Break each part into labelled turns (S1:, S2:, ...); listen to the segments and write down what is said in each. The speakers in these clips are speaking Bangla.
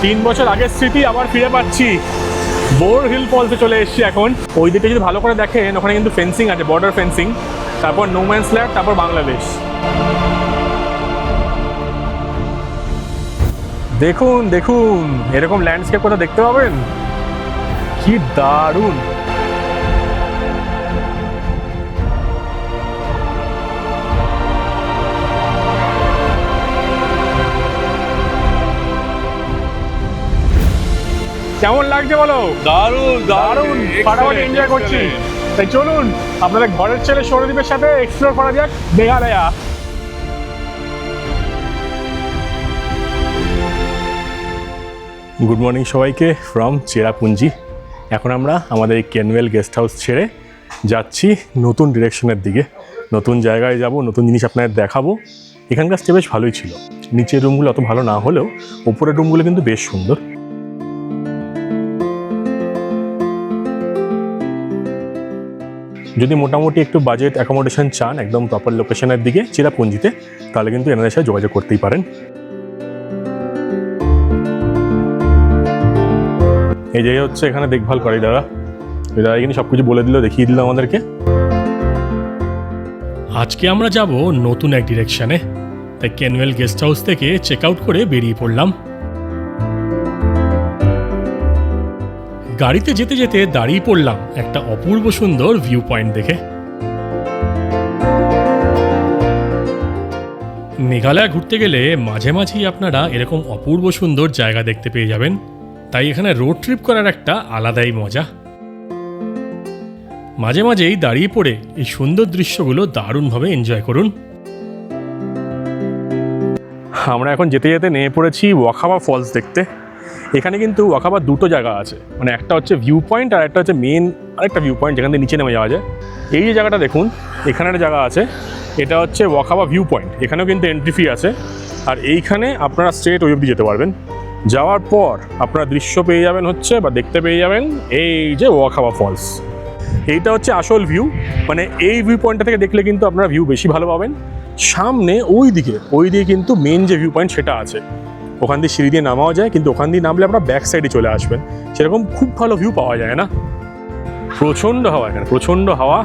S1: 3 বছর আগের স্মৃতি আবার ফিরে পাচ্ছি। বোর হিল ফলসে চলে এসেছি এখন। ওই দিকে যদি ভালো করে দেখেন ওখানে কিন্তু ফেন্সিং আছে, বর্ডার ফেন্সিং, তারপর নো ম্যানস ল্যান্ড, তারপর বাংলাদেশ। দেখুন দেখুন, এরকম ল্যান্ডস্কেপ কোথাও দেখতে পাবেন? কি দারুণ! কেমন লাগছে বলো?
S2: দারুণ
S1: দারুণ, ফাটাফাটি এনজয় করছি। তাই চলুন আপনাদের ঘরের ছেলে সৌরদীপের সাথে এক্সপ্লোর করা যাক মেঘালয়া। গুড মর্নিং সবাইকে ফ্রম চেরাপুঞ্জি। এখন আমরা আমাদের এই কেনওয়েল গেস্ট হাউস ছেড়ে যাচ্ছি নতুন ডিরেকশনের দিকে। নতুন জায়গায় যাব, নতুন জিনিস আপনাদের দেখাবো। এখানকার স্টে বেশ ভালোই ছিল। নিচের রুমগুলো অত ভালো না হলেও উপরের রুমগুলো কিন্তু বেশ সুন্দর। যদি মোটামুটি একটু বাজেট অ্যাকোমোডেশন চান একদম প্রপার লোকেশনের দিকে চেরাপুঞ্জিতে, তাহলে কিন্তু এনাদের সাথে যোগাযোগ করতেই পারেন। এই যে হচ্ছে এখানে দেখভাল করে দাদা। দাদা এখানে সব কিছু বলে দিল, দেখিয়ে দিল আমাদেরকে।
S3: আজকে আমরা যাব নতুন এক ডিরেকশনে, তাই কেনওয়েল গেস্ট হাউস থেকে চেক আউট করে বেরিয়ে পড়লাম। গাড়িতে যেতে যেতে দাঁড়িয়ে পড়লাম একটা অপূর্ব সুন্দর ভিউ পয়েন্ট দেখে। মেঘালয় ঘুরতে গেলে মাঝে মাঝেই আপনারা এরকম অপূর্ব সুন্দর জায়গা দেখতে পেয়ে যাবেন, তাই এখানে রোড ট্রিপ করার একটা আলাদাই মজা। মাঝে মাঝেই দাঁড়িয়ে পড়ে এই সুন্দর দৃশ্যগুলো দারুণভাবে এনজয় করুন।
S1: আমরা এখন যেতে যেতে নেমে পড়েছি ওয়াখাবা ফলস দেখতে। এখানে কিন্তু ওয়াখাবার দুটো জায়গা আছে, মানে একটা হচ্ছে ভিউ পয়েন্ট আর একটা হচ্ছে মেন আরেকটা ভিউ পয়েন্ট যেখান থেকে নিচে নেমে যাওয়া যায়। এই যে জায়গাটা দেখুন, এখানে একটা জায়গা আছে, এটা হচ্ছে ওয়াখাবা ভিউ পয়েন্ট। এখানেও কিন্তু এন্ট্রি ফি আছে, আর এইখানে আপনারা স্ট্রেট ওই অবধি যেতে পারবেন। যাওয়ার পর আপনারা দৃশ্য পেয়ে যাবেন হচ্ছে বা দেখতে পেয়ে যাবেন এই যে ওয়াখাবা ফলস। এইটা হচ্ছে আসল ভিউ, মানে এই ভিউ পয়েন্টটা থেকে দেখলে কিন্তু আপনারা ভিউ বেশি ভালো পাবেন। সামনে ওই দিকে কিন্তু মেন যে ভিউ পয়েন্ট সেটা আছে, ওখান দিয়ে সিঁড়ি দিয়ে নামাও যায়, কিন্তু ওখান দিয়ে নামলে আপনারা ব্যাক সাইডে চলে আসবেন, সেরকম খুব ভালো ভিউ পাওয়া যায় না। প্রচণ্ড হাওয়া, এখানে প্রচণ্ড হাওয়া,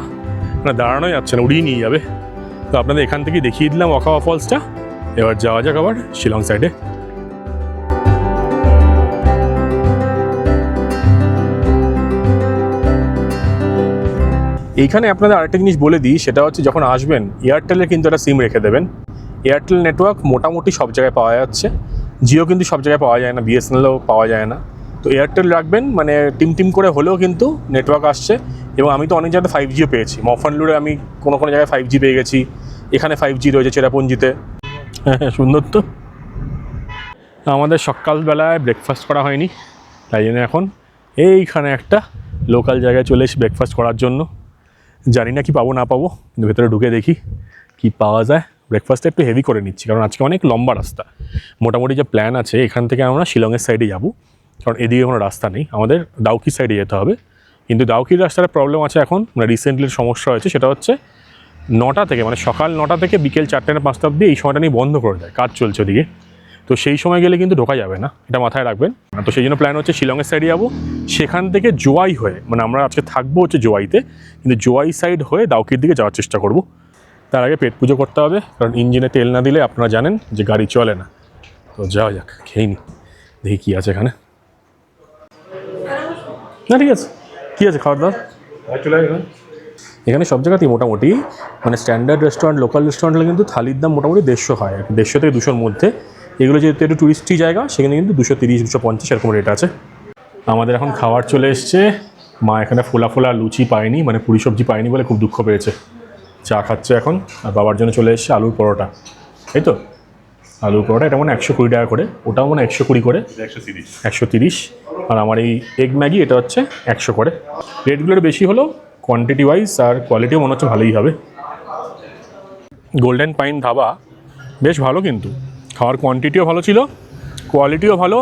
S1: মানে দাঁড়ানো যাচ্ছে না, উড়িয়ে নিয়ে যাবে। তো আপনাদের এখান থেকে দেখিয়ে দিলাম ওয়াখাবা ফলসটা। এবার যাওয়া যাক আবার শিলং সাইডে। এইখানে আপনাদের আরেকটা জিনিস বলে দিই, সেটা হচ্ছে যখন আসবেন এয়ারটেলের কিন্তু একটা সিম রেখে দেবেন। এয়ারটেল নেটওয়ার্ক মোটামুটি সব জায়গায় পাওয়া যাচ্ছে, জিও কিন্তু সব জায়গায় পাওয়া যায় না, বিএসএনএলও পাওয়া যায় না। তো এয়ারটেল রাখবেন, মানে টিম করে হলেও কিন্তু নেটওয়ার্ক আসছে। এবং আমি তো অনেক জায়গায় 5Gও পেয়েছি। মফানলুরে আমি কোনো জায়গায় 5G পেয়ে গেছি, এখানে 5G রয়েছে চেরাপুঞ্জিতে। হ্যাঁ, সুন্দর তো। আমাদের সকালবেলায় ব্রেকফাস্ট করা হয়নি, তাই জন্য এখন এইখানে একটা লোকাল জায়গায় চলে এসে ব্রেকফাস্ট করার জন্য। জানি না কি পাবো না পাবো, কিন্তু ভেতরে ঢুকে দেখি কি পাওয়া যায়। ব্রেকফাস্টটা একটু হেভি করে নিচ্ছি, কারণ আজকে অনেক লম্বা রাস্তা। মোটামুটি যে প্ল্যান আছে, এখান থেকে আমরা শিলংয়ের সাইডে যাব, কারণ এদিকে কোনো রাস্তা নেই, আমাদের দাউকির সাইডে যেতে হবে। কিন্তু দাউকির রাস্তার প্রবলেম আছে এখন, মানে রিসেন্টলি সমস্যা হয়েছে, সেটা হচ্ছে 9টা থেকে, মানে সকাল 9টা থেকে বিকেল 4টা না 5টা অবধি এই সময়টা নিয়ে বন্ধ করে দেয়, কাজ চলছে ওদিকে। তো সেই সময় গেলে কিন্তু ঢোকা যাবে না, এটা মাথায় রাখবেন। তো সেই জন্য প্ল্যান হচ্ছে শিলংয়ের সাইডে যাবো, সেখান থেকে জোয়াই হয়ে, মানে আমরা আজকে থাকবো হচ্ছে জোয়াইতে, কিন্তু জোয়াই সাইড হয়ে দাউকির দিকে যাওয়ার চেষ্টা করব। তার আগে পেট পুজো করতে হবে, কারণ ইঞ্জিনে তেল না দিলে আপনারা জানেন যে গাড়ি চলে না। তো যাওয়া যাক, খেয়ে নি, দেখি কী আছে এখানে। না ঠিক আছে, কী আছে খাওয়ার দাওয়ার চলে এখানে সব জায়গাতেই মোটামুটি, মানে স্ট্যান্ডার্ড রেস্টুরেন্ট, লোকাল রেস্টুরেন্ট হলে কিন্তু থালির দাম মোটামুটি 150 হয়, 150 থেকে 200-র মধ্যে। এগুলো যেহেতু একটু টুরিস্টি জায়গা, সেখানে কিন্তু 230-250 এরকম রেট আছে। আমাদের এখন খাবার চলে এসছে। মা এখানে ফোলা লুচি পায়নি, মানে পুরি সবজি পায়নি বলে খুব দুঃখ পেয়েছে। চা খাচ্ছে এখন। আর বাবার জন্য চলে এসছে আলুর পরোটা, এই তো আলুর পরোটা, এটা মানে 120 টাকা করে, ওটাও মানে 120 করে, 130। আর আমার এই এগ ম্যাগি, এটা হচ্ছে 100 করে। রেটগুলো বেশি হলো কোয়ান্টিটি ওয়াইজ, আর কোয়ালিটিও মনে হচ্ছে ভালোই হবে। গোল্ডেন পাইন ধাবা বেশ ভালো, কিন্তু খাওয়ার কোয়ান্টিটিও ভালো ছিল, কোয়ালিটিও ভালো।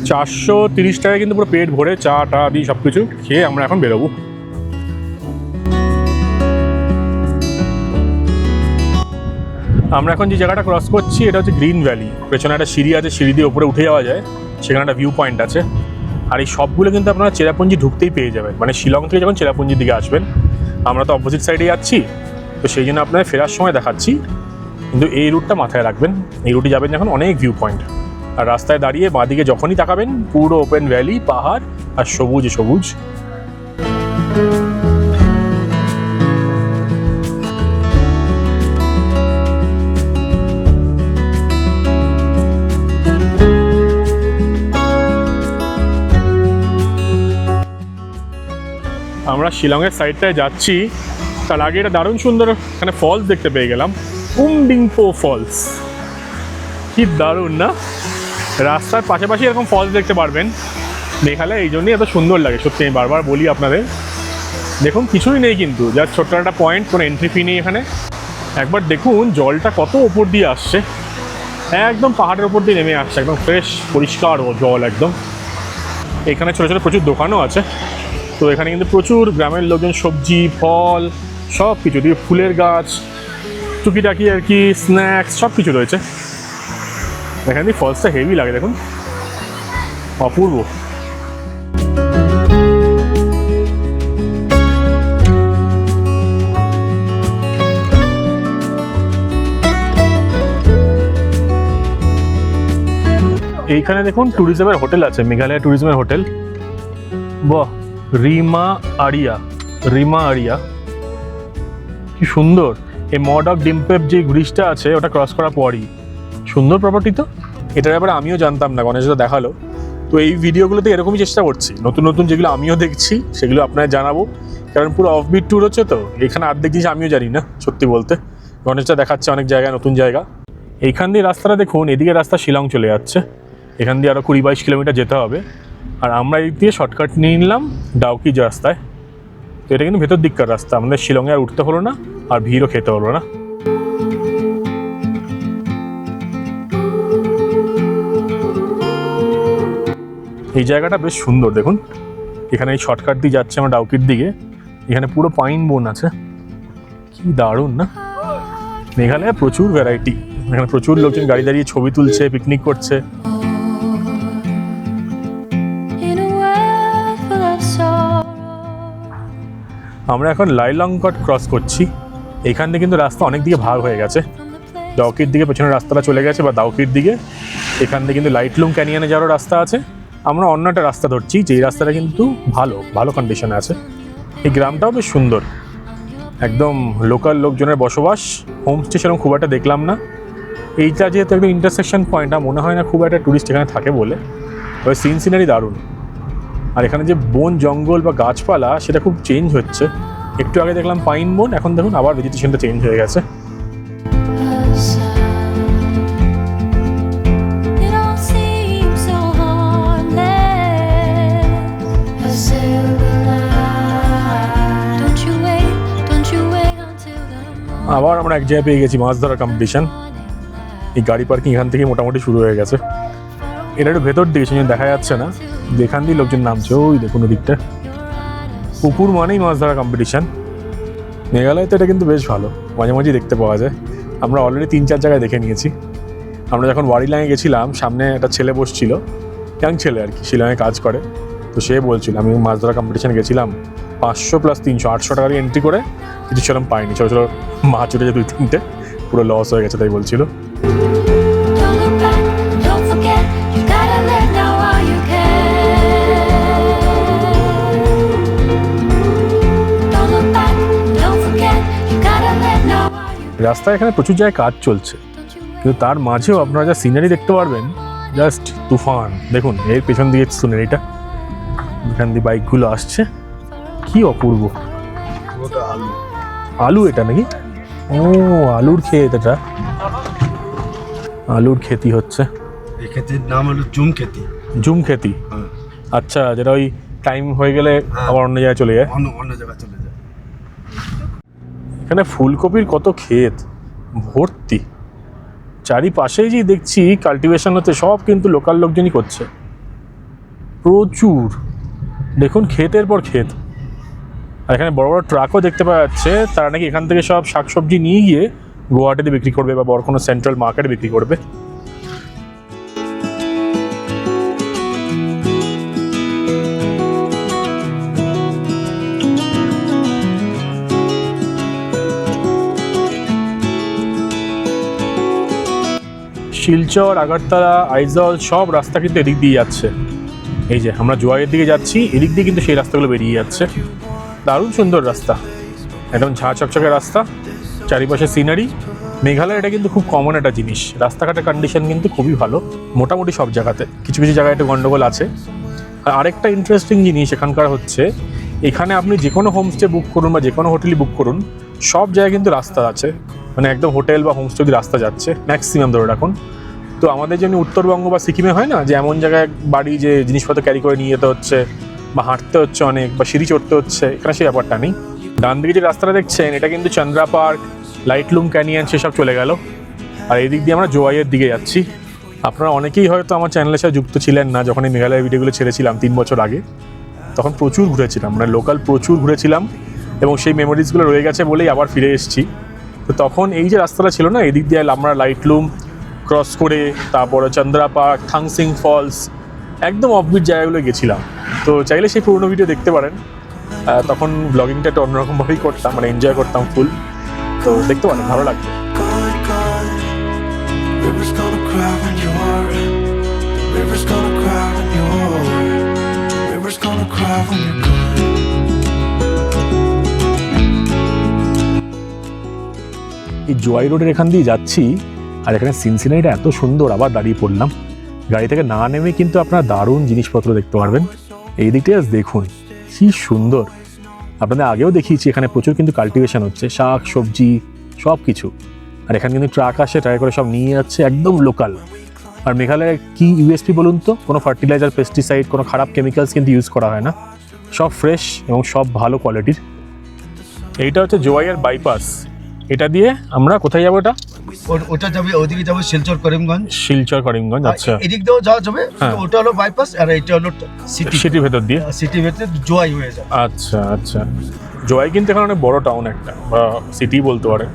S1: 430 টাকায় কিন্তু পুরো পেট ভরে চা টা দিয়ে সব কিছু খেয়ে আমরা এখন বেরোবো। আমরা এখন যে জায়গাটা ক্রস করছি, এটা হচ্ছে গ্রিন ভ্যালি। পেছনে একটা সিঁড়ি আছে, সিঁড়ি দিয়ে উপরে উঠে যাওয়া যায়। সেখানে একটা ভিউ পয়েন্ট আছে। আর এই সবগুলো কিন্তু আপনারা চেরাপুঞ্জি ঢুকতেই পেয়ে যাবেন, মানে শিলং থেকে যখন চেরাপুঞ্জির দিকে আসবেন। আমরা তো অপোজিট সাইডে যাচ্ছি, তো সেই জন্য আপনার ফেরার সময় দেখাচ্ছি, কিন্তু এই রুটটা মাথায় রাখবেন। এই রুটে যাবেন যখন অনেক ভিউ পয়েন্ট, আর রাস্তায় দাঁড়িয়ে বাঁদিকে যখনই তাকাবেন পুরো ওপেন ভ্যালি, পাহাড় আর সবুজ সবুজ। আমরা শিলংয়ের সাইডটায় যাচ্ছি, তার আগে এটা দারুণ সুন্দর এখানে ফলস দেখতে পেয়ে গেলাম, উমডিংপো ফলস। কি দারুণ না? রাস্তার পাশাপাশি এরকম ফলস দেখতে পারবেন মেঘালয়, এই জন্যই এত সুন্দর লাগে। সত্যি আমি বারবার বলি আপনাদের, দেখুন কিছুই নেই কিন্তু, যার ছোট্ট একটা পয়েন্ট, কোনো এন্ট্রি ফি নেই এখানে। একবার দেখুন জলটা কত ওপর দিয়ে আসছে, একদম পাহাড়ের ওপর দিয়ে নেমে আসছে, একদম ফ্রেশ পরিষ্কার ও জল একদম। এখানে ছোটো ছোটো প্রচুর দোকানও আছে, তো এখানে কিন্তু প্রচুর গ্রামের লোকজন সবজি, ফল, সব কিছু দিয়ে, ফুলের গাছ, টুকিটাকি আর কি, স্ন্যাক্স সব কিছু রয়েছে। এখানে দিয়ে ফলসটা হেভি লাগে, দেখুন অপূর্ব। এইখানে দেখুন ট্যুরিজমের হোটেল আছে, মেঘালয় ট্যুরিজমের হোটেল। বাহ, রিমা আরিয়া, কি সুন্দর। এই মডক ডিম্পেপ যে ব্রিজটা আছে ওটা ক্রস করার পরই, সুন্দর প্রপার্টি তো। এটার ব্যাপারে আমিও জানতাম না, গণেশদা দেখালো। তো এই ভিডিওগুলোতে এরকমই চেষ্টা করছি, নতুন নতুন যেগুলো আমিও দেখছি সেগুলো আপনাদের জানাবো, কারণ পুরো অফবিট ট্যুর হচ্ছে তো, এখানে অর্ধেক জিনিস আমিও জানি না সত্যি বলতে। গণেশদা দেখাচ্ছে অনেক জায়গায়, নতুন জায়গা। এইখান দিয়ে রাস্তাটা দেখুন, এদিকে রাস্তা শিলং চলে যাচ্ছে, এখান দিয়ে আরও 20-22 কিলোমিটার যেতে হবে। আর আমরা এই দিয়ে শর্টকাট নিয়ে নিলাম ডাউকি রাস্তায়। তো এটা কিন্তু ভেতর দিককার রাস্তা, আমাদের শিলংয়ে আর উঠতে হলো না, আর ভিড়ও খেতে হলো না। এই জায়গাটা বেশ সুন্দর দেখুন, এখানে এই শর্টকাট দিয়ে যাচ্ছে আমরা ডাউকির দিকে, এখানে পুরো পাইন বন আছে, কি দারুণ না। মেঘালয়ে প্রচুর ভ্যারাইটি, এখানে প্রচুর লোকজন গাড়ি দাঁড়িয়ে ছবি তুলছে, পিকনিক করছে। আমরা এখন লাইলংকট ক্রস করছি, এখান থেকে কিন্তু রাস্তা অনেক দিকে ভাগ হয়ে গেছে। ডাউকির দিকে পেছনের রাস্তাটা চলে গেছে, বা ডাউকির দিকে এখান থেকে কিন্তু লাইটলুম ক্যানিয়নে যাওয়ারও রাস্তা আছে। আমরা অন্য একটা রাস্তা ধরছি, যেই রাস্তাটা কিন্তু ভালো কন্ডিশনে আছে। এই গ্রামটাও বেশ সুন্দর, একদম লোকাল লোকজনের বসবাস। হোমস্টে সেরকম খুব একটা দেখলাম না। এইটা যেহেতু একদম ইন্টারসেকশন পয়েন্ট, মনে হয় না খুব একটা টুরিস্ট এখানে থাকে বলে। তবে সিনারি দারুণ। আর এখানে যে বন জঙ্গল বা গাছপালা সেটা খুব চেঞ্জ হচ্ছে। একটু আগে দেখলাম পাইন বন, এখন দেখুন আবার ভেজিটেশনটা চেঞ্জ হয়ে গেছে। আবার আমরা এক জায়গায় পেয়ে গেছি মাছ ধরার কম্পিটিশন। এই গাড়ি পার্কিং এখান থেকে মোটামুটি শুরু হয়ে গেছে। এটা একটু ভেতর দিকে, সেজন্য দেখা যাচ্ছে না, এখান দিয়ে লোকজন নামছে ওই দেখুন ওদিকটা। পুকুর মানেই মাছ ধরা কম্পিটিশান। মেঘালয় তো এটা কিন্তু বেশ ভালো, মাঝে মাঝে দেখতে পাওয়া যায়। আমরা অলরেডি 3-4 জায়গায় দেখে নিয়েছি। আমরা যখন ওয়ারিলাঙে গেছিলাম, সামনে একটা ছেলে বসছিল, ইয়াং ছেলে আর কি, শিলংয়ে কাজ করে। তো সে বলছিল আমি মাছ ধরা কম্পিটিশানে গেছিলাম, 500 + 300 800 টাকা দিয়ে এন্ট্রি করে কিছু সেরকম পাইনি, ছোটো ছোটো মাছ উঠেছে 2-3টে, পুরো লস হয়ে গেছে তাই বলছিল। রাস্তায় এখানে প্রচুর জায়গায় কাজ চলছে, কিন্তু তার মাঝেও আপনারা যা সিনারি দেখতে পারবেন, জাস্ট তুফান। দেখুন এর পেছন দিকে সিনারিটা, এখান দিয়ে বাইকগুলো আসছে, কি অপূর্ব। আলু এটা নাকি? ও আলুর ক্ষেত, এটা আলুর খেতি হচ্ছে।
S2: এই ক্ষেতের নাম হলো জুম খেতি।
S1: আচ্ছা, যেটা ওই টাইম হয়ে গেলে আবার অন্য জায়গায় চলে যায়,
S2: অন্য জায়গায় চলে যায়।
S1: এখানে ফুলকপির কত ক্ষেত ভর্তি, চারিপাশেই যে দেখছি কাল্টিভেশন হচ্ছে, সব কিন্তু লোকাল লোকজনই করছে প্রচুর। দেখুন ক্ষেতের পর ক্ষেত। আর এখানে বড় বড় ট্রাকও দেখতে পাওয়া যাচ্ছে, তারা নাকি এখান থেকে সব শাকসবজি নিয়ে গিয়ে গুয়াহাটিতে বিক্রি করবে বা বড় কোনো সেন্ট্রাল মার্কেটে বিক্রি করবে। শিলচর, আগরতলা, আইজল সব রাস্তা কিন্তু এদিক দিয়ে যাচ্ছে। এই যে আমরা জোয়াইয়ের দিকে যাচ্ছি, এদিক দিয়ে কিন্তু সেই রাস্তাগুলো বেরিয়ে যাচ্ছে। দারুণ সুন্দর রাস্তা, একদম ঝাঁ চকচকে রাস্তা, চারিপাশে সিনারি। মেঘালয় এটা কিন্তু খুব কমন একটা জিনিস, রাস্তাঘাটের কন্ডিশন কিন্তু খুবই ভালো মোটামুটি সব জায়গাতে। কিছু কিছু জায়গায় একটু গন্ডগোল আছে। আর আরেকটা ইন্টারেস্টিং জিনিস এখানকার হচ্ছে, এখানে আপনি যে কোনো হোমস্টে বুক করুন বা যে কোনো হোটেলই বুক করুন, সব জায়গায় কিন্তু রাস্তা আছে, মানে একদম হোটেল বা হোমস্টে অব্দি রাস্তা যাচ্ছে ম্যাক্সিমাম ধরে রাখুন। তো আমাদের যেমনি উত্তরবঙ্গ বা সিকিমে হয় না যে এমন জায়গায় বাড়ি যে জিনিসপত্র ক্যারি করে নিয়ে যেতে হচ্ছে বা হাঁটতে হচ্ছে অনেক বা সিঁড়ি চড়তে হচ্ছে, এখানে সেই ব্যাপারটা নেই। ডান দিকে যে রাস্তাটা দেখছেন এটা কিন্তু চন্দ্রা পার্ক, লাইটলুম ক্যানিয়ন সেসব চলে গেল। আর এই দিক দিয়ে আমরা জোয়াইয়ের দিকে যাচ্ছি। আপনারা অনেকেই হয়তো আমার চ্যানেলের সাথে যুক্ত ছিলেন না, যখন এই মেঘালয়ের ভিডিওগুলো ছেড়েছিলাম 3 বছর আগে, তখন প্রচুর ঘুরেছিলাম, মানে লোকাল প্রচুর ঘুরেছিলাম এবং সেই মেমোরিজগুলো রয়ে গেছে বলেই আবার ফিরে এসেছি। তো তখন এই যে রাস্তাটা ছিল না, এদিক দিয়ে আমরা লাইটলুম ক্রস করে তারপরে চন্দ্রা পার্ক, থাংসিং ফলস, একদম অফবিট জায়গাগুলো গেছিলাম। তো চাইলে সেই পুরোনো ভিডিও দেখতে পারেন। তখন ব্লগিংটা একটা অন্যরকমভাবেই করতাম, মানে এনজয় করতাম ফুল। তো দেখতে পারেন, ভালো লাগবে।
S4: Gone, gone. River's gonna cry when you're. River's gonna cry when you're. River's gonna cry when you're gone.
S1: এই জোয়াই রোডের এখান দিয়ে যাচ্ছি, আর এখানে সিনসিনারিটা এত সুন্দর, আবার দাঁড়িয়ে পড়লাম। গাড়ি থেকে না নেমে কিন্তু আপনারা দারুণ জিনিসপত্র দেখতে পারবেন। এই দিকটা দেখুন কি সুন্দর। আপনাদের আগেও দেখিয়েছি এখানে প্রচুর কিন্তু কাল্টিভেশন হচ্ছে, শাক সবজি সব কিছু। আর এখানে কিন্তু ট্রাক আসে, ট্রাই করে সব নিয়ে যাচ্ছে, একদম লোকাল। আর মেঘালয়ের কি ইউএসপি বলুন তো, কোনো ফার্টিলাইজার, পেস্টিসাইড, কোনো খারাপ কেমিক্যালস কিন্তু ইউজ করা হয় না, সব ফ্রেশ এবং সব ভালো কোয়ালিটির। এইটা হচ্ছে জোয়াইয়ের বাইপাস। এটা দিয়ে আমরা কোথায় যাবো? এটা
S2: ওটা যাবে, ওদিকে যাবে শিলচর করিমগঞ্জ।
S1: শিলচর করিমগঞ্জ, আচ্ছা।
S2: এদিক দিয়েও যাওয়া যাবে,
S1: হ্যাঁ।
S2: ওটা হলো বাইপাস আর এটা হলো সিটি।
S1: সিটির ভেতর দিয়ে,
S2: সিটির ভেতরে জোয়াই হয়ে যাবে।
S1: আচ্ছা আচ্ছা। জোয়াই কিন্তু এখানে অনেক বড় টাউন একটা, বা সিটি বলতে পারে,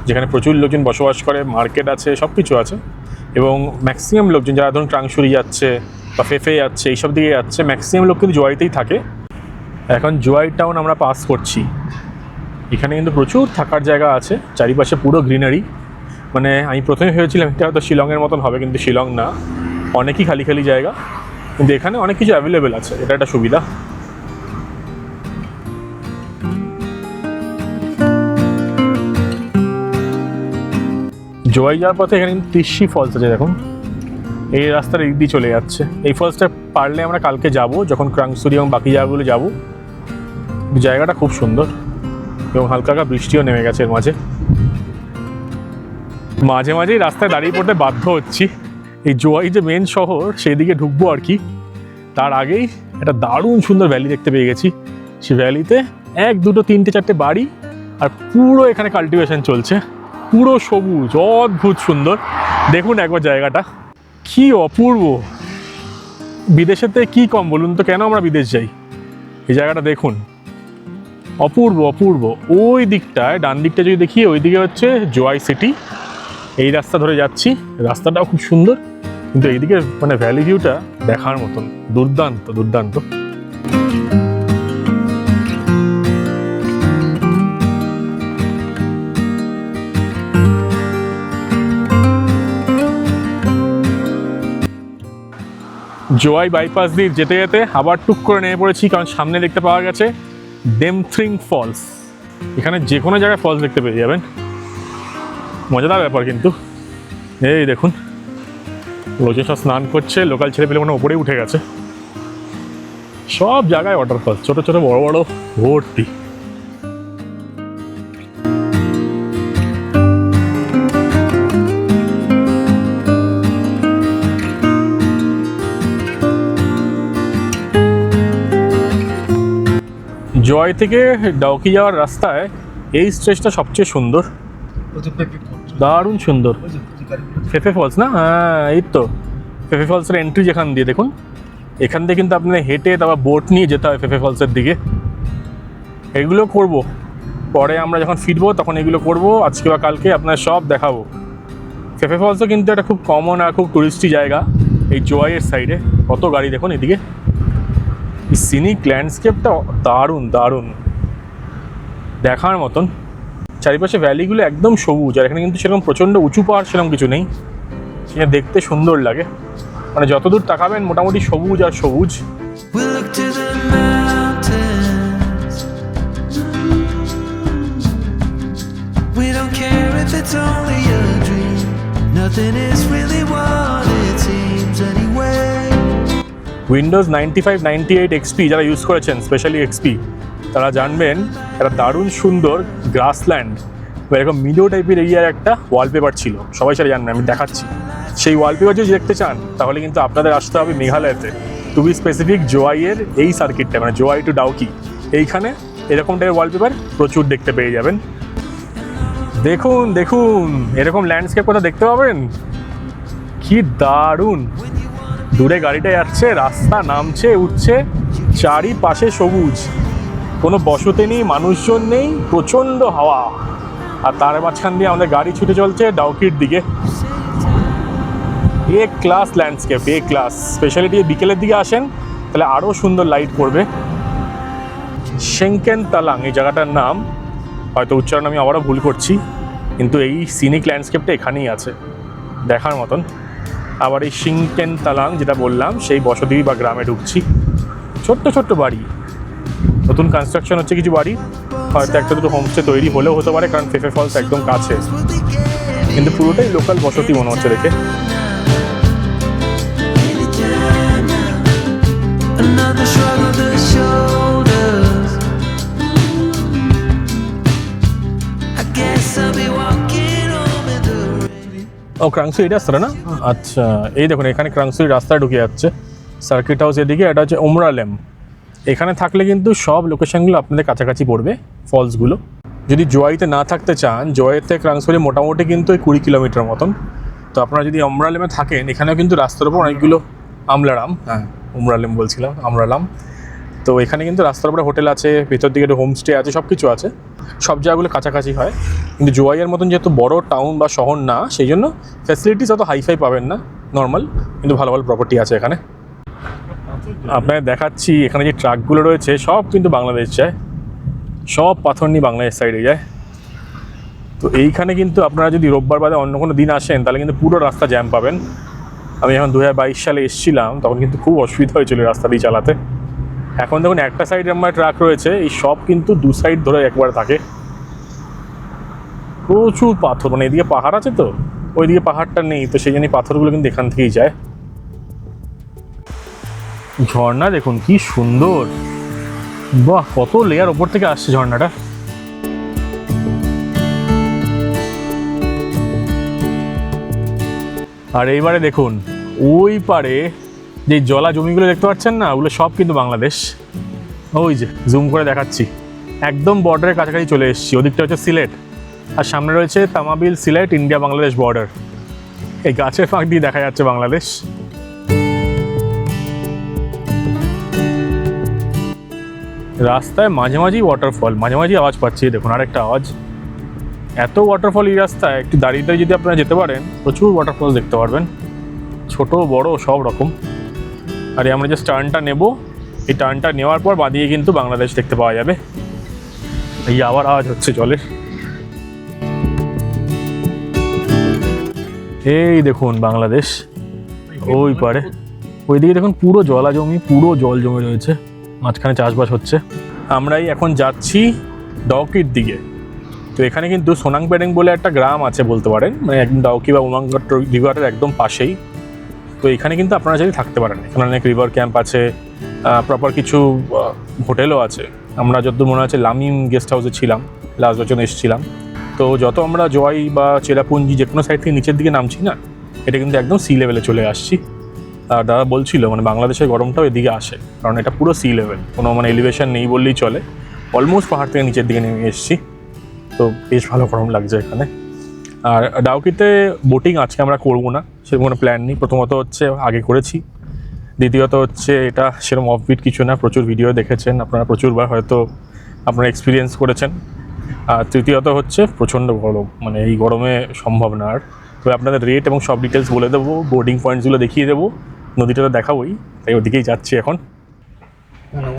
S1: যেখানে প্রচুর লোকজন বসবাস করে, মার্কেট আছে, সব কিছু আছে। এবং ম্যাক্সিমাম লোকজন যারা ধরুন ক্রাংশুরি যাচ্ছে বা ফেফে যাচ্ছে, এইসব দিকে যাচ্ছে, ম্যাক্সিমাম লোক কিন্তু জোয়াইতেই থাকে। এখন জোয়াই টাউন আমরা পাস করছি। এখানে কিন্তু প্রচুর থাকার জায়গা আছে, চারিপাশে পুরো গ্রিনারি। মানে আমি প্রথমে ভেবেছিলাম এটা হয়তো শিলংয়ের মতন হবে, কিন্তু শিলং না, অনেকই খালি খালি জায়গা। কিন্তু এখানে অনেক কিছু অ্যাভেলেবেল আছে, এটা একটা সুবিধা। জোয়াই যাওয়ার পথে এখানে কিন্তু তিস্সি ফলস আছে, দেখুন এই রাস্তার দিক দিয়ে চলে যাচ্ছে। এই ফলসটা পারলে আমরা কালকে যাব, যখন ক্রাংসুরি এবং বাকি জায়গাগুলো যাব। জায়গাটা খুব সুন্দর এবং হালকা হালকা বৃষ্টিও নেমে গেছে এর মাঝে। মাঝে মাঝেই রাস্তায় দাঁড়িয়ে পড়তে বাধ্য হচ্ছি। এই জোয়াই যে মেন শহর, সেই দিকে ঢুকবো আর কি, তার আগেই একটা দারুণ সুন্দর ভ্যালি দেখতে পেয়ে গেছি। সেই ভ্যালিতে 1, 2, 3, 4 বাড়ি, আর পুরো এখানে কাল্টিভেশন চলছে, পুরো সবুজ, অদ্ভুত সুন্দর। দেখুন একবার জায়গাটা কি অপূর্ব। বিদেশেতে কি কম বলুন তো, কেন আমরা বিদেশ যাই? এই জায়গাটা দেখুন, অপূর্ব অপূর্ব। ওই দিকটায় ডান দিকটা যদি দেখি, ওই দিকে হচ্ছে জোয়াই সিটি। এই রাস্তা ধরে যাচ্ছি, রাস্তাটাও খুব সুন্দর, কিন্তু এইদিকে মানে ভ্যালি ভিউটা দেখার মতন, দুর্দান্ত দুর্দান্ত। জোয়াই বাইপাস দিয়ে যেতে যেতে আবার টুক করে নেমে পড়েছি, কারণ সামনে দেখতে পাওয়া গেছে ডেমথ্রিং ফলস। এখানে যে কোনো জায়গায় ফলস দেখতে পেয়ে যাবেন, মজাদার ব্যাপার কিন্তু। এই দেখুন লোকজন সব স্নান করছে, লোকাল ছেলে পেলে মনে ওপরেই উঠে গেছে। সব জায়গায় ওয়াটারফল, ছোট ছোট বড় বড় ভর্তি। জয় থেকে ডাউকি যাওয়ার রাস্তায় এই স্ট্রেচটা সবচেয়ে সুন্দর, দারুণ সুন্দর। ফেফে ফলস না? হ্যাঁ এই তো ফেফে ফলসের এন্ট্রি যেখান দিয়ে, দেখুন এখান দিয়ে কিন্তু আপনার হেঁটে তারপর বোট নিয়ে যেতে হয় ফেফে ফলসের দিকে। এগুলো করব পরে, আমরা যখন ফিরবো তখন এগুলো করব, আজকে বা কালকে আপনার সব দেখাবো। ফেফে ফলসও কিন্তু একটা খুব কমন আর খুব টুরিস্টি জায়গা এই জোয়াইয়ের সাইডে। কত গাড়ি দেখুন এদিকে, এই সিনিক ল্যান্ডস্কেপটা দারুণ দারুণ দেখার মতন। চারিপাশে ভ্যালিগুলো একদম সবুজ, আর এখানে কিন্তু সেরকম প্রচণ্ড উঁচু পাহাড় সেরকম কিছু নেই, সেটা দেখতে সুন্দর লাগে, মানে যতদূর তাকাবেন মোটামুটি সবুজ আর সবুজ।
S4: We look to the mountains. We don't care if it's only a dream. Nothing is really what it seems anyway.
S1: Windows 95, 98 XP যারা ইউজ করেছেন, স্পেশালি এক্সপি, তারা জানবেন একটা দারুণ সুন্দর গ্রাসল্যান্ড বা এরকম মিডো টাইপের এরিয়ার একটা ওয়ালপেপার ছিল, সবাই সেটা জানবেন, আমি দেখাচ্ছি। সেই ওয়ালপেপার যদি দেখতে চান তাহলে কিন্তু আপনাদের আসতে হবে মেঘালয়তে, টু বি স্পেসিফিক জোয়াইয়ের এই সার্কিটটা, মানে জোয়াই টু ডাউকি, এইখানে এরকম টাইপের ওয়ালপেপার প্রচুর দেখতে পেয়ে যাবেন। দেখুন দেখুন, এরকম ল্যান্ডস্কেপ কোথাও দেখতে পাবেন, কি দারুণ। দূরে গাড়িটা যাচ্ছে, রাস্তা নামছে উঠছে, চারিপাশে সবুজ, কোনো বসতি নেই, মানুষজন নেই, প্রচণ্ড হাওয়া, আর তার মাঝখান দিয়ে আমাদের গাড়ি ছুটে চলছে ডাউকির দিকে। এ ক্লাস ল্যান্ডস্কেপ, এ ক্লাস। স্পেশালিটি বিকেলের দিকে আসেন তাহলে আরও সুন্দর লাইট পড়বে। শেংকেন তালাং এই জায়গাটার নাম, হয়তো উচ্চারণ আমি আবারও ভুল করছি, কিন্তু এই সিনিক ল্যান্ডস্কেপটা এখানেই আছে, দেখার মতন। আবার এই শিংকেন তালাং যেটা বললাম, সেই বসতি বা গ্রামে ঢুকছি, ছোট্ট ছোট্ট বাড়ি, নতুন কনস্ট্রাকশন হচ্ছে কিছু বাড়ি, হয়তো একটা দুটো হোমস্টে তৈরি হলেও হতে পারে, কারণ ফেফে ফলস একদম কাছে, কিন্তু পুরোটাই লোকাল বসতি মনে হচ্ছে দেখে।
S4: Another shrug of the shoulders. I guess I'll be walking home in the rain.
S1: ও ক্রাংসুই রাস্তাটা না? আচ্ছা, এই দেখুন এখানে ক্রাংসুই রাস্তায় ঢুকে যাচ্ছে, সার্কিট হাউস এদিকে, এটা হচ্ছে ওমরালেম। এখানে থাকলে কিন্তু সব লোকেশনগুলো আপনাদের কাছাকাছি পড়বে, ফলসগুলো। যদি জোয়াইতে না থাকতে চান, জোয়াইয়ের থেকে ক্রাংসুই মোটামুটি কিন্তু ওই 20 কিলোমিটার মতন। তো আপনারা যদি ওমরালেমে থাকেন, এখানেও কিন্তু রাস্তার উপর অনেকগুলো আমলারাম, হ্যাঁ ওমরালেম বলছিলাম, আমরালাম। তো এখানে কিন্তু রাস্তার উপরে হোটেল আছে, ভেতর দিকে একটু হোমস্টে আছে, সব কিছু আছে, সব জায়গাগুলো কাছাকাছি হয়। কিন্তু জোয়াইয়ের মতন যেহেতু বড় টাউন বা শহর না, সেই জন্য ফ্যাসিলিটিস অত হাইফাই পাবেন না, নর্মাল, কিন্তু ভালো ভালো প্রপার্টি আছে এখানে। আপনাকে দেখাচ্ছি এখানে যে ট্রাকগুলো রয়েছে সব কিন্তু বাংলাদেশ যায়, সব পাথর নিয়ে বাংলাদেশ সাইডে যায়। তো এইখানে কিন্তু আপনারা যদি রোববার বাদে অন্য কোনো দিন আসেন তাহলে কিন্তু পুরো রাস্তা জ্যাম পাবেন। আমি যখন 2022 সালে এসেছিলাম তখন কিন্তু খুব অসুবিধা হয়েছিল রাস্তা দিয়ে চালাতে। এখন দেখুন একটা সাইডে আমার ট্রাক রয়েছে, এই সব কিন্তু দু সাইড ধরে একবার থাকে। প্রচুর পাথর, মানে এদিকে পাহাড় আছে তো, ওইদিকে পাহাড়টা নেই, তো সেই জন্য পাথরগুলো কিন্তু এখান থেকেই যায়। ঝর্ণা দেখুন কি সুন্দর, বাহ কত লেয়ার ওপর থেকে আসছে ঝর্ণাটা। আর এইবারে দেখুন ওই পারে যে জলা জমিগুলো দেখতে পাচ্ছেন না, ওগুলো সব কিন্তু বাংলাদেশ। ওই যে জুম করে দেখাচ্ছি, একদম বর্ডারের কাছাকাছি চলে এসেছি। ওদিকটা হচ্ছে সিলেট, আর সামনে রয়েছে তামাবিল, সিলেট, ইন্ডিয়া বাংলাদেশ বর্ডার। এই গাছের ফাঁক দিয়ে দেখা যাচ্ছে বাংলাদেশ। রাস্তায় মাঝে মাঝেই ওয়াটারফল, মাঝে মাঝেই আওয়াজ পাচ্ছি, দেখুন আরেকটা আওয়াজ। এত ওয়াটারফল এই রাস্তায়, একটু দাঁড়িয়ে দাঁড়িয়ে যদি আপনারা যেতে পারেন প্রচুর ওয়াটারফল দেখতে পারবেন, ছোট বড় সব রকম। আর আমরা যে টার্নটা নেব, এই টার্নটা নেওয়ার পর বাদিয়ে কিন্তু বাংলাদেশ দেখতে পাওয়া যাবে। এই আবার আওয়াজ হচ্ছে জলের। এই দেখুন বাংলাদেশ ওই পারে, ওইদিকে দেখুন পুরো জলা জমি, পুরো জল জমে রয়েছে, মাঝখানে চাষবাস হচ্ছে। আমরাই এখন যাচ্ছি ডাউকির দিকে। তো এখানে কিন্তু সোনাং পেডেং বলে একটা গ্রাম আছে বলতে পারেন, মানে একদম ডাউকি বা উমাঙ্গট রিভারের একদম পাশেই। তো এখানে কিন্তু আপনারা যদি থাকতে পারেন, এখানে অনেক রিভার ক্যাম্প আছে, প্রপার কিছু হোটেলও আছে। আমরা যতদূর মনে আছে লামিম গেস্ট হাউসে ছিলাম, লাস্ট বছর এসেছিলাম। তো যত আমরা জয় বা চেরাপুঞ্জি যে কোনো সাইড থেকে নিচের দিকে নামছি না, এটা কিন্তু একদম সি লেভেলে চলে আসছি। আর দাদা বলছিল মানে বাংলাদেশের গরমটাও এদিকে আসে, কারণ এটা পুরো সি লেভেল, কোনো মানে এলিভেশন নেই বললেই চলে। অলমোস্ট পাহাড় থেকে নিচের দিকে নেমে এসেছি, তো বেশ ভালো গরম লাগছে এখানে। আর ডাউকিতে বোটিং আজকে আমরা করবো না, সেরকম কোনো প্ল্যান নেই। প্রথমত হচ্ছে আগে করেছি, দ্বিতীয়ত হচ্ছে এটা সেরকম অফবিট কিছু না, প্রচুর ভিডিও দেখেছেন আপনারা, প্রচুরবার হয়তো আপনারা এক্সপিরিয়েন্স করেছেন। আর তৃতীয়ত হচ্ছে প্রচণ্ড গরম, মানে এই গরমে সম্ভব না। আর তবে আপনাদের রেট এবং সব ডিটেলস বলে দেবো, বোর্ডিং পয়েন্টসগুলো দেখিয়ে দেবো, নদীটা তো দেখাবোই, তাই ওদিকেই যাচ্ছি এখন।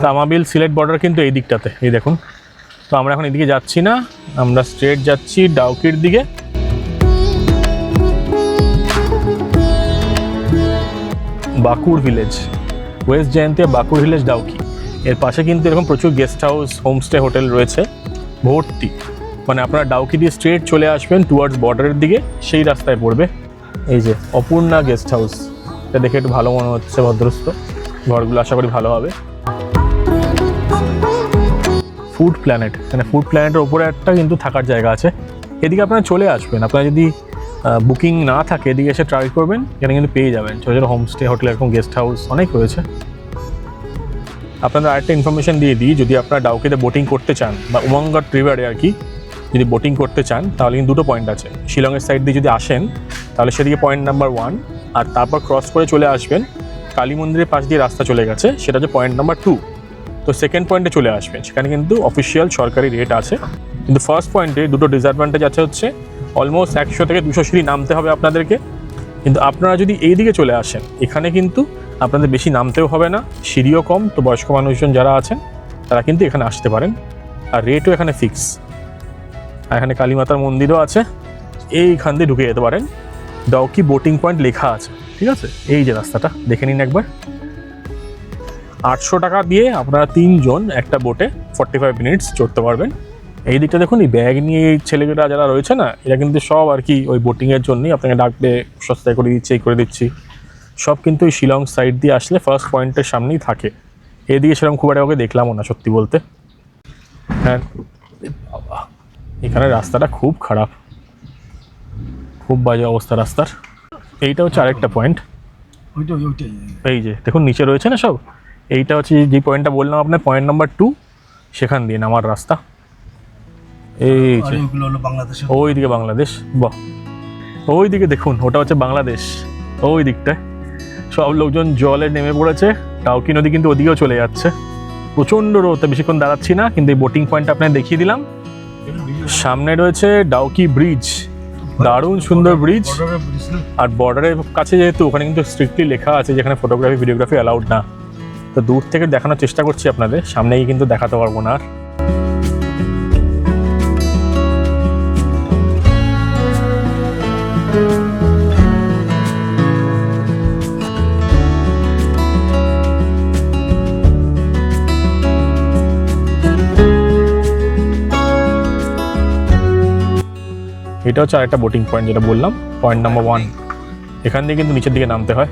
S1: তামাবিল সিলেট বর্ডার কিন্তু এই দিকটাতে, এই দেখুন। তো আমরা এখন এদিকে যাচ্ছি না, আমরা স্ট্রেট যাচ্ছি ডাউকির দিকে। Bakur village, west Jaintia Bakur village Dawki. এর পাশে কিন্তু এরকম প্রচুর গেস্ট হাউস, হোমস্টে, হোটেল রয়েছে ভর্তি। মানে আপনারা ডাউকি দিয়ে স্ট্রেট চলে আসবেন টুয়ার্ডস বর্ডারের দিকে, সেই রাস্তায় পড়বে এই যে অপূর্ণা গেস্ট হাউস। এটা দেখে একটু ভালো মনে হচ্ছে, ভদ্রস্থ ঘরগুলো আশা করি ভালো হবে। ফুড প্ল্যানেট, মানে ফুড প্ল্যানেটের ওপরে একটা কিন্তু থাকার জায়গা আছে। এদিকে আপনারা চলে আসবেন, আপনারা যদি বুকিং না থাকে এদিকে এসে ট্রাই করবেন, এখানে কিন্তু পেয়ে যাবেন ছোটো ছোটো হোমস্টে, হোটেল, এরকম গেস্ট হাউস অনেক রয়েছে। আপনাদের আরেকটা ইনফরমেশন দিয়ে দিই, যদি আপনারা ডাউকিতে বোটিং করতে চান বা উমঙ্গট রিভারে আর কি যদি বোটিং করতে চান, তাহলে কিন্তু দুটো পয়েন্ট আছে। শিলংয়ের সাইড দিয়ে যদি আসেন তাহলে সেদিকে পয়েন্ট নাম্বার 1, আর তারপর ক্রস করে চলে আসবেন কালী মন্দিরের পাশ দিয়ে রাস্তা চলে গেছে, সেটা হচ্ছে পয়েন্ট নাম্বার 2। তো সেকেন্ড পয়েন্টে চলে আসবেন, সেখানে কিন্তু অফিসিয়াল সরকারি রেট আছে। কিন্তু ফার্স্ট পয়েন্টে দুটো ডিসঅ্যাডভান্টেজ আছে, হচ্ছে অলমোস্ট 100 থেকে 200 সিঁড়ি নামতে হবে আপনাদেরকে। কিন্তু আপনারা যদি এই দিকে চলে আসেন, এখানে কিন্তু আপনাদের বেশি নামতেও হবে না, সিঁড়িও কম। তো বয়স্ক মানুষজন যারা আছেন তারা কিন্তু এখানে আসতে পারেন, আর রেটও এখানে ফিক্স। আর এখানে কালীমাতার মন্দিরও আছে, এইখান দিয়ে ঢুকে যেতে পারেন। ডাউকি বোটিং পয়েন্ট লেখা আছে, ঠিক আছে? এই যে রাস্তাটা দেখে নিন একবার। 800 টাকা দিয়ে আপনারা 3 জন একটা বোটে 45 মিনিটস চড়তে পারবেন। এই দিকটা দেখুন, এই ব্যাগ নিয়ে এই ছেলেগুলা যারা রয়েছে না, এরা কিন্তু সব আর কি ওই বোটিংয়ের জন্যই আপনাকে ডাকবে, সস্তায় করে দিচ্ছি, এই করে দিচ্ছি। সব কিন্তু ওই শিলং সাইড দিয়ে আসলে ফার্স্ট পয়েন্টের সামনেই থাকে। এদিকে সেরকম খুব একটা ওকে দেখলামও না সত্যি বলতে। হ্যাঁ বাবা, এখানে রাস্তাটা খুব খারাপ, খুব বাজে অবস্থা রাস্তার। এইটা হচ্ছে আরেকটা পয়েন্ট,
S2: ওইটাই
S1: এই যে দেখুন নিচে রয়েছে না সব। এইটা হচ্ছে যে পয়েন্টটা বললাম আপনার, পয়েন্ট নাম্বার 2, সেখান দিয়ে নামার রাস্তা। এই যে
S2: ওইগুলো হলো বাংলাদেশের।
S1: ওই দিকে বাংলাদেশ, বাহ ওই দিকে দেখুন, ওটা হচ্ছে বাংলাদেশ। ওই দিকটায় সব লোকজন জলে নেমে পড়েছে, ডাউকি নদী কিন্তু ওদিকেও চলে যাচ্ছে। প্রচণ্ড রোদে বেশিক্ষণ দাঁড়াচ্ছি না, কিন্তু এই বোটিং পয়েন্টটা আপনাকে দেখিয়ে দিলাম। সামনে রয়েছে ডাউকি ব্রিজ, দারুণ সুন্দর ব্রিজ। আর বর্ডারের কাছে যেহেতু, ওখানে কিন্তু স্ট্রিক্টলি লেখা আছে যেখানে ফটোগ্রাফি, ভিডিওগ্রাফি অ্যালাউড না। তো দূর থেকে দেখানোর চেষ্টা করছি আপনাদের, সামনে গিয়ে কিন্তু দেখাতে পারবো না আর। এটা হচ্ছে আরেকটা বোটিং পয়েন্ট, যেটা বললাম পয়েন্ট নাম্বার 1। এখান দিয়ে কিন্তু নিচের দিকে নামতে হয়,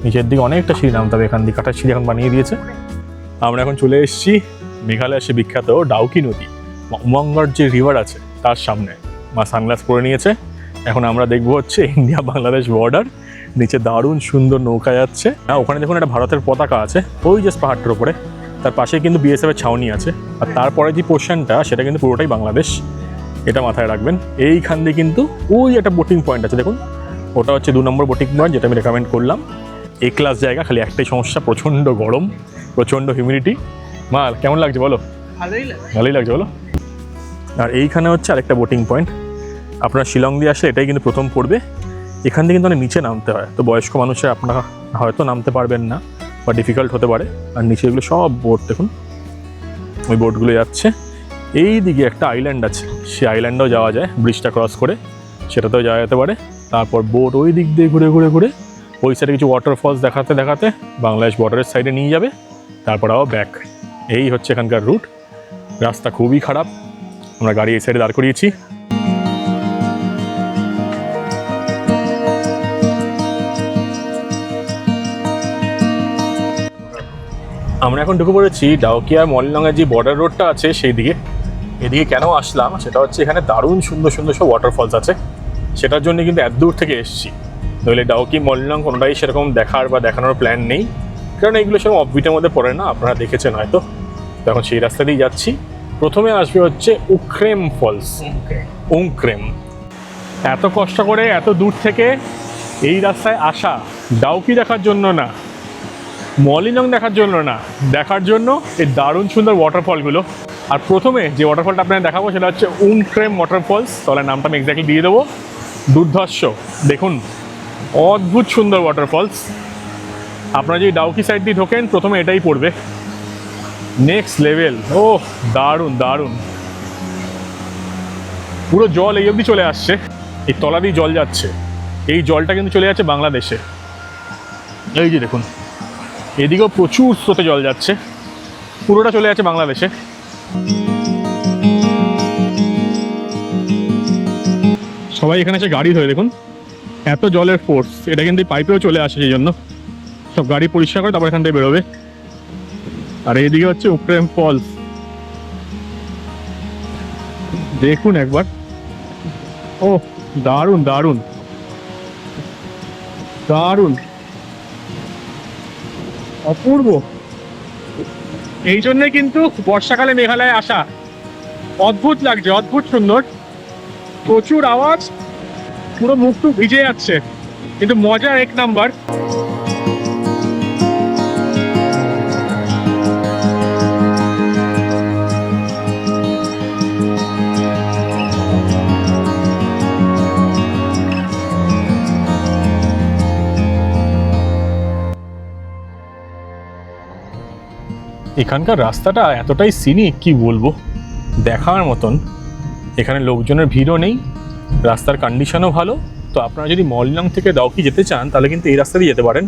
S1: নিচের দিকে অনেকটা সিঁড়ি নামতে হবে। এখান দিয়ে কাটার সিঁড়ি এখন বানিয়ে দিয়েছে। আমরা এখন চলে এসেছি মেঘালয়ের সে বিখ্যাত ডাউকি নদী, উমঙ্গট যে রিভার আছে তার সামনে। মা সানগ্লাস পরে নিয়েছে। এখন আমরা দেখবো হচ্ছে ইন্ডিয়া বাংলাদেশ বর্ডার, নিচে দারুণ সুন্দর নৌকা যাচ্ছে। হ্যাঁ, ওখানে দেখুন একটা ভারতের পতাকা আছে ওই যে পাহাড়টার উপরে, তার পাশে কিন্তু বিএসএফ এর ছাউনি আছে। আর তারপরে যে পোর্শনটা সেটা কিন্তু পুরোটাই বাংলাদেশ, এটা মাথায় রাখবেন। এইখান দিয়ে কিন্তু ওই একটা বোটিং পয়েন্ট আছে দেখুন, ওটা হচ্ছে 2 নম্বর বোটিং পয়েন্ট, যেটা আমি রেকমেন্ড করলাম। এ ক্লাস জায়গা, খালি একটাই সমস্যা, প্রচণ্ড গরম, প্রচণ্ড হিউমিডিটি। মা কেমন লাগছে বলো? ভালোই লাগছে বলো। আর এইখানে হচ্ছে আরেকটা বোটিং পয়েন্ট। আপনার শিলং দিয়ে আসলে এটাই কিন্তু প্রথম পড়বে। এখান থেকে কিন্তু অনেক নিচে নামতে হয়, তো বয়স্ক মানুষের আপনারা হয়তো নামতে পারবেন না বা ডিফিকাল্ট হতে পারে। আর নিচে এগুলো সব বোট দেখুন, ওই বোটগুলো যাচ্ছে। এই দিকে একটা আইল্যান্ড আছে, সেই আইল্যান্ডেও যাওয়া যায় ব্রিজটা ক্রস করে, সেটাতেও যাওয়া যেতে পারে। তারপর বোট ওই দিক দিয়ে ঘুরে ঘুরে ঘুরে ওই সাইডে কিছু ওয়াটারফলস দেখাতে দেখাতে বাংলাদেশ বর্ডারের সাইডে নিয়ে যাবে, তারপর আবার ব্যাক। এই হচ্ছে এখানকার রুট। রাস্তা খুবই খারাপ, আমরা গাড়ি এই সাইডে দাঁড় করিয়েছি। আমরা এখন ঢুকে পড়েছি ডাউকি আর মলিলংয়ের যে বর্ডার রোডটা আছে সেই দিকে। এদিকে কেন আসলাম সেটা হচ্ছে, এখানে দারুণ সুন্দর সুন্দর সব ওয়াটারফলস আছে, সেটার জন্য কিন্তু এত দূর থেকে এসেছি। নইলে ডাউকি মলিলং কোনোটাই সেরকম দেখার বা দেখানোর প্ল্যান নেই, কারণ এগুলো সেরকম অফবিটের মধ্যে পড়ে না, আপনারা দেখেছেন হয়তো। তো এখন সেই রাস্তা দিয়েই যাচ্ছি। প্রথমে আসবে হচ্ছে উক্রেম ফলস, উংক্রেম। এত কষ্ট করে এত দূর থেকে এই রাস্তায় আসা, ডাউকি দেখার জন্য না, মলিলং দেখার জন্য না, দেখার জন্য এই দারুণ সুন্দর ওয়াটারফলগুলো। আর প্রথমে যে ওয়াটারফলটা আপনাদের দেখাবো সেটা হচ্ছে উংক্রেম ওয়াটারফলস। তাহলে নামটা আমি এক্স্যাক্টলি দিয়ে দেবো। দুর্ধর্ষ দেখুন, অদ্ভুত সুন্দর ওয়াটারফলস। আপনারা যদি ডাউকি সাইড দিয়ে ঢোকেন প্রথমে এটাই পড়বে, নেক্সট লেভেল। ও দারুণ দারুণ, পুরো জল এই অবধি চলে আসছে, এই তলা দিয়ে জল যাচ্ছে। এই জলটা কিন্তু চলে যাচ্ছে বাংলাদেশে। এই যে দেখুন, এদিকেও প্রচুর স্রোতে জল যাচ্ছে, পুরোটা চলে যাচ্ছে বাংলাদেশে। সবাই এখানে এসে গাড়ি ধরে দেখুন, এত জলের ফোর্স, এটা কিন্তু পাইপেও চলে আসে, সেই জন্য সব গাড়ি পরিষ্কার করে তারপর এখান থেকে বেরোবে। আর এইদিকে হচ্ছে উপ্রেম ফলস, দেখুন একবার, ও দারুণ দারুণ দারুণ, অপূর্ব। এই জন্যই কিন্তু বর্ষাকালে মেঘালয়ে আসা, অদ্ভুত লাগছে, অদ্ভুত সুন্দর, প্রচুর আওয়াজ, পুরো মুখ টুক ভিজে যাচ্ছে, কিন্তু মজা এক নাম্বার। এখানকার রাস্তাটা এতটাই সিনিক, কি বলবো, দেখার মতন। এখানে লোকজনের ভিড়ও নেই, রাস্তার কন্ডিশনও ভালো। তো আপনারা যদি মলিনাং থেকে দাউকি যেতে চান তাহলে কিন্তু এই রাস্তা দিয়ে যেতে পারেন।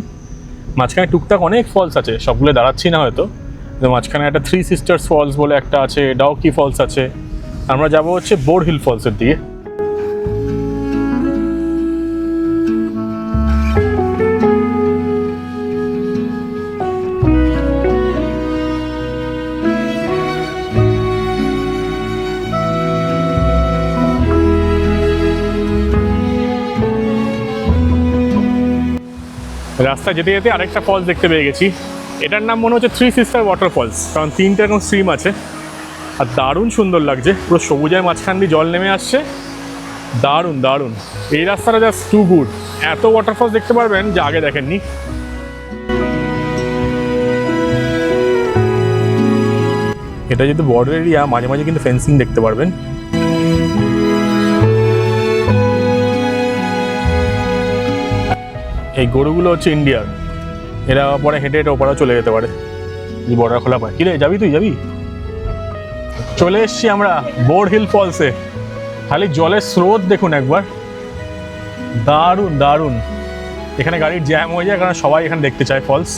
S1: মাঝখানে টুকটাক অনেক ফলস আছে, সবগুলো দাঁড়াচ্ছি না হয়তো। তো মাঝখানে একটা 3 Sisters ফলস বলে একটা আছে, ডাউকি ফলস আছে। আমরা যাব হচ্ছে বোর্ড হিল ফলসের দিকে। রাস্তা যেতে যেতে আরেকটা ফলস দেখতে পেয়ে গেছি, এটার নাম মনে হচ্ছে 3 Sister ওয়াটার ফলস, কারণ 3টে এরকম স্ট্রিম আছে। আর দারুণ সুন্দর লাগছে, পুরো সবুজের মাঝখান দিয়ে জল নেমে আসছে, দারুণ দারুণ। এই রাস্তাটা জাস্ট টু গুড, এত ওয়াটারফলস দেখতে পারবেন যা আগে দেখেননি। এটা যেহেতু বর্ডার এরিয়া, মাঝে মাঝে কিন্তু ফেন্সিং দেখতে পারবেন। এই গরুগুলো হচ্ছে ইন্ডিয়ার, এরা পরে হেঁটে হেঁটে ওপারেও চলে যেতে পারে, এই বর্ডার খোলা পায়। কিরে যাবি, তুই যাবি? চলে এসছি আমরা বোর্ড হিল ফলসে। খালি জলের স্রোত দেখুন একবার, দারুণ দারুণ। এখানে গাড়ির জ্যাম হয়ে যায়, কারণ সবাই এখানে দেখতে চায় ফলস।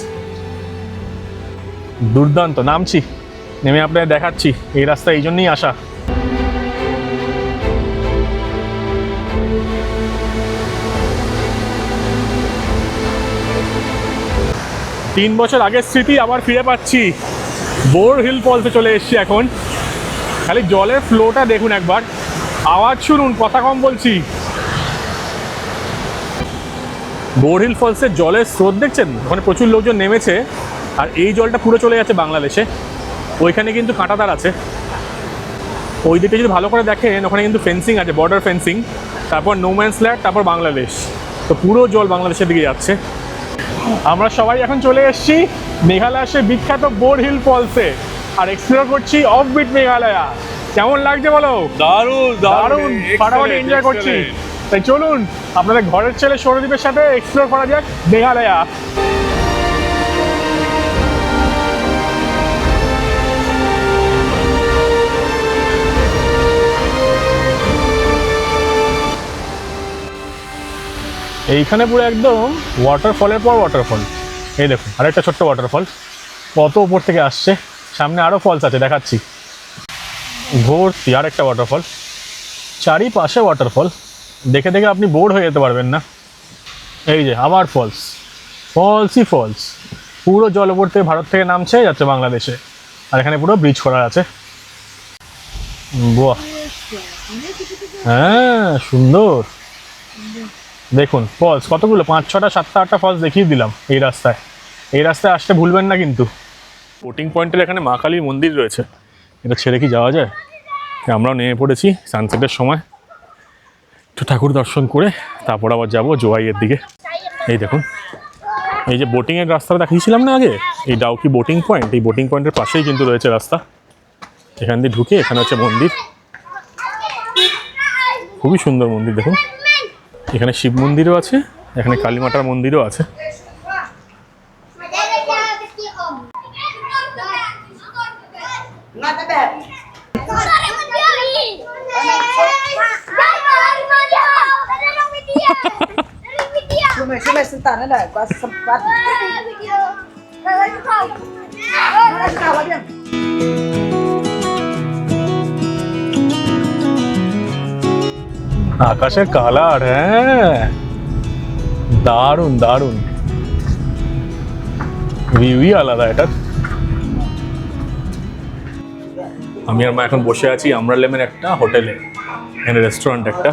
S1: দুর্দান্ত, নামছি, নেমে আপনাদের দেখাচ্ছি। এই রাস্তা এই জন্যই আসা। তিন বছর আগের স্মৃতি আবার ফিরে পাচ্ছি। বোর্ড হিল ফলসে চলে এসছি এখন। খালি জলের ফ্লোটা দেখুন একবার, আওয়াজ শুনুন, কথা কম বলছি। বোর্ড হিল ফলসের জলের স্রোত দেখছেন, ওখানে প্রচুর লোকজন নেমেছে। আর এই জলটা পুরো চলে যাচ্ছে বাংলাদেশে। ওইখানে কিন্তু কাঁটাতার আছে, ওই দিকে যদি ভালো করে দেখেন ওখানে কিন্তু ফেন্সিং আছে, বর্ডার ফেন্সিং, তারপর নো ম্যানস ল্যান্ড, তারপর বাংলাদেশ। তো পুরো জল বাংলাদেশের দিকে যাচ্ছে। আমরা সবাই এখন চলে এসেছি মেঘালয়ের সে বিখ্যাত বোর্ড হিল ফলসে, আর এক্সপ্লোর করছি অফবিট মেঘালয়া। কেমন লাগছে বলো?
S5: দারুণ
S1: দারুণ, ফাটাফাটি এনজয় করছি। তাই চলুন আপনাদের ঘরের ছেলে সৌরদীপের সাথে এক্সপ্লোর করা যাক মেঘালয়া। এইখানে পুরো একদম ওয়াটারফলের পর ওয়াটারফল। এই দেখুন আরেকটা ছোট্ট ওয়াটারফল, কত উপর থেকে আসছে। সামনে আরও ফলস আছে, দেখাচ্ছি। ভর্তি আরেকটা ওয়াটারফল, চারিপাশে ওয়াটারফল, দেখে দেখে আপনি বোর হয়ে যেতে পারবেন না। এই যে আবার ফলস, ফলসই ফলস, পুরো জল উপর থেকে ভারত থেকে নামছে, যাচ্ছে বাংলাদেশে। আর এখানে পুরো ব্রিজ করা আছে। বাহ, হ্যাঁ সুন্দর। দেখুন ফলস কতগুলো, 5, 6টা 7টা 8টা ফলস দেখিয়ে দিলাম এই রাস্তায়। এই রাস্তায় আসতে ভুলবেন না কিন্তু। বোটিং পয়েন্টের এখানে মা কালীর মন্দির রয়েছে, এটা ছেড়ে কি যাওয়া যায়? আমরাও নেমে পড়েছি সানসেটের সময়, একটু ঠাকুর দর্শন করে তারপর আবার যাবো জোয়াইয়ের দিকে। এই দেখুন, এই যে বোটিংয়ের রাস্তাটা দেখিয়েছিলাম না আগে, এই ডাউকি বোটিং পয়েন্ট, এই বোটিং পয়েন্টের পাশেই কিন্তু রয়েছে রাস্তা। এখান দিয়ে ঢুকে এখানে হচ্ছে মন্দির, খুবই সুন্দর মন্দির দেখুন। এখানে শিব মন্দিরও আছে, এখানে কালী মাতার মন্দিরও আছে।
S5: Sampai sentan ada, gua sempat. Kawan dia.
S1: আকাশের কালার, হ্যাঁ দারুণ দারুণ, ভিউই আলাদা এটার। আমি আর মা এখন বসে আছি আমরালেমের একটা হোটেলে, এখানে রেস্টুরেন্ট একটা।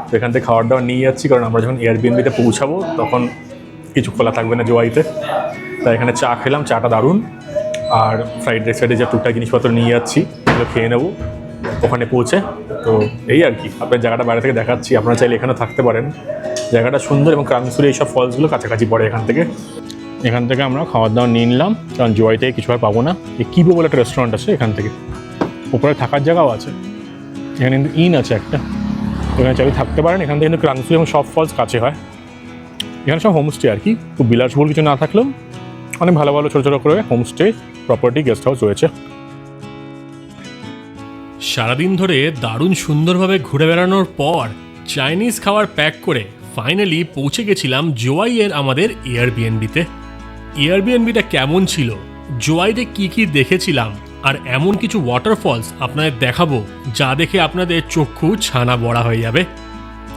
S1: তো এখান থেকে খাবার দাবার নিয়ে যাচ্ছি, কারণ আমরা যখন এয়ারবিএনবিতে পৌঁছাবো তখন কিছু খোলা থাকবে না জোয়াইতে। তাই এখানে চা খেলাম, চাটা দারুণ। আর ফ্রাইড রাইস সাইডে যা টুকটাক জিনিসপত্র নিয়ে যাচ্ছি এগুলো খেয়ে নেবো ওখানে পৌঁছে। তো এই আর কি, আপনার জায়গাটা বাইরে থেকে দেখাচ্ছি, আপনারা চাইলে এখানেও থাকতে পারেন। জায়গাটা সুন্দর এবং ক্রাংসুরি এইসব ফলসগুলো কাছাকাছি পড়ে এখান থেকে। এখান থেকে আমরা খাবার দাবার নিয়ে নিলাম, কারণ জোয়াই থেকে কিছু আর পাবো না। এই কিবো বলে একটা রেস্টুরেন্ট আছে এখান থেকে, উপরে থাকার জায়গাও আছে। এখানে কিন্তু ইন আছে একটা, এখানে চাইলে থাকতে পারেন। এখান থেকে কিন্তু ক্রাংসুরি এবং সব ফলস কাছে হয়। এখানে সব হোমস্টে আর কি, খুব বিলাসবহুল কিছু না থাকলেও অনেক ভালো ভালো ছোটো ছোটো করে হোমস্টে, প্রপার্টি, গেস্ট হাউস রয়েছে।
S3: সারাদিন ধরে দারুণ সুন্দরভাবে ঘুরে বেড়ানোর পর চাইনিজ খাবার প্যাক করে ফাইনালি পৌঁছে গেছিলাম জোয়াইয়ের আমাদের এয়ারবিএনবিতে। এয়ারবিএনবিটা কেমন ছিল, জোয়াইতে কি কি দেখেছিলাম, আর এমন কিছু ওয়াটারফলস আপনাদের দেখাবো যা দেখে আপনাদের চক্ষু ছানা বড়া হয়ে যাবে।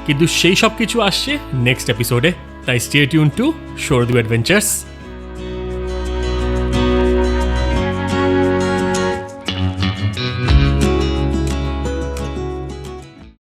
S3: কিন্তু সেই সব কিছু আসছে নেক্সট এপিসোডে, তাই stay tuned to Souradeep adventures.